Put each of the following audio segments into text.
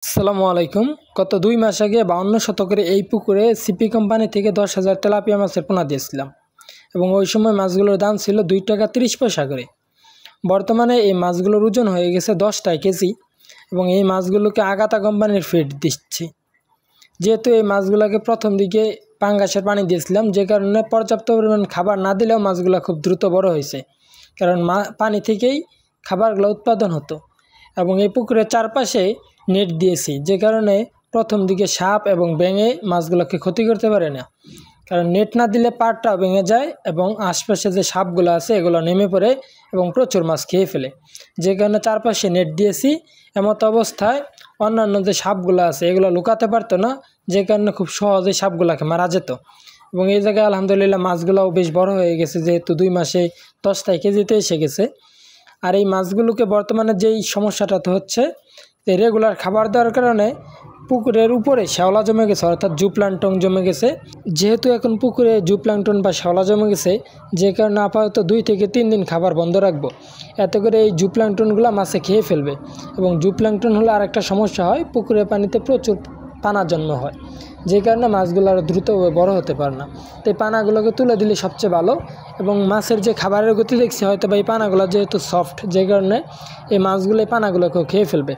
আসসালামু আলাইকুম। গত 2 মাস আগে 52 শতকের এই পুকুরে সিপি কোম্পানি থেকে 10,000 তেলাপিয়া মাছের পোনা দিয়েছিলাম এবং ওই সময় মাছগুলোর দাম ছিল 2 টাকা 30 পয়সা করে। বর্তমানে এই মাছগুলোর ওজন হয়ে গেছে 10 কেজি এবং এই মাছগুলোকে আগাতা কোম্পানির ফিড দিচ্ছি। যেহেতু এই মাছগুলোকে প্রথম দিকে পাঙ্গাসের পানি দিয়েছিলাম, যে কারণে পর্যাপ্ত পরিমাণ খাবার না দিলেও মাছগুলো খুব দ্রুত বড় হয়েছে, কারণ পানি থেকেই খাবারগুলো উৎপাদন হতো। এবং এই পুকুরের চারপাশে নেট দিয়েছি, যে কারণে প্রথম দিকে সাপ এবং ব্যাঙে মাছগুলোকে ক্ষতি করতে পারে না, কারণ নেট না দিলে পাড়টা ভেঙে যায় এবং আশপাশে যে সাপগুলো আছে এগুলো নেমে পড়ে এবং প্রচুর মাছ খেয়ে ফেলে, যে কারণে চারপাশে নেট দিয়েছি। এমত অবস্থায় অন্যান্য যে সাপগুলো আছে এগুলো লুকাতে পারতো না, যে কারণে খুব সহজে সাপগুলোকে মারা যেত। এবং এই জায়গায় আলহামদুলিল্লাহ মাছগুলোও বেশ বড় হয়ে গেছে, যেহেতু 2 মাসে 10 কেজিতে এসে গেছে। আর এই মাছগুলোকে বর্তমানে যেই সমস্যাটা তো হচ্ছে, রেগুলার খাবার দেওয়ার কারণে পুকুরের উপরে শ্যাওলা জমে গেছে, অর্থাৎ জুপ্লাঙ্কটন জমে গেছে। যেহেতু এখন পুকুরে জুপ্লাঙ্কটন বা শ্যাওলা জমে গেছে, যে কারণে আপাতত 2 থেকে 3 দিন খাবার বন্ধ রাখবো। এতে করে এই জুপ্লাঙ্কটনগুলো মাছে খেয়ে ফেলবে। এবং জুপ্লাঙ্কটন হলে আরেকটা সমস্যা হয়, পুকুরের পানিতে প্রচুর পানা জন্ম হয়, যে কারণে মাছগুলো আরও দ্রুত বড় হতে পারে না। তো এই পানাগুলোকে তুলে দিলে সবচেয়ে ভালো। এবং মাছের যে খাবারের গতি দেখছি, হয়তো বা এই পানাগুলো যেহেতু সফট, যে কারণে এই মাছগুলো এই পানাগুলোকেও খেয়ে ফেলবে।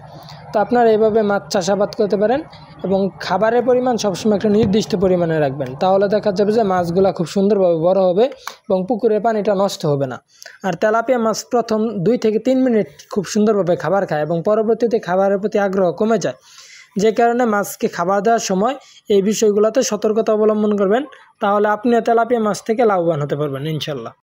তো আপনারা এইভাবে মাছ চাষাবাদ করতে পারেন এবং খাবারের পরিমাণ সবসময় একটা নির্দিষ্ট পরিমাণে রাখবেন, তাহলে দেখা যাবে যে মাছগুলো খুব সুন্দরভাবে বড় হবে এবং পুকুরের পানিটা নষ্ট হবে না। আর তেলাপিয়া মাছ প্রথম 2 থেকে 3 মিনিট খুব সুন্দরভাবে খাবার খায় এবং পরবর্তীতে খাবারের প্রতি আগ্রহ কমে যায়, যে কারণে মাছকে খাবার দেওয়ার সময় এই বিষয়গুলোতে সতর্কতা অবলম্বন করবেন, তাহলে আপনি তেলাপিয়া মাছ থেকে লাভবান হতে পারবেন ইনশাল্লাহ।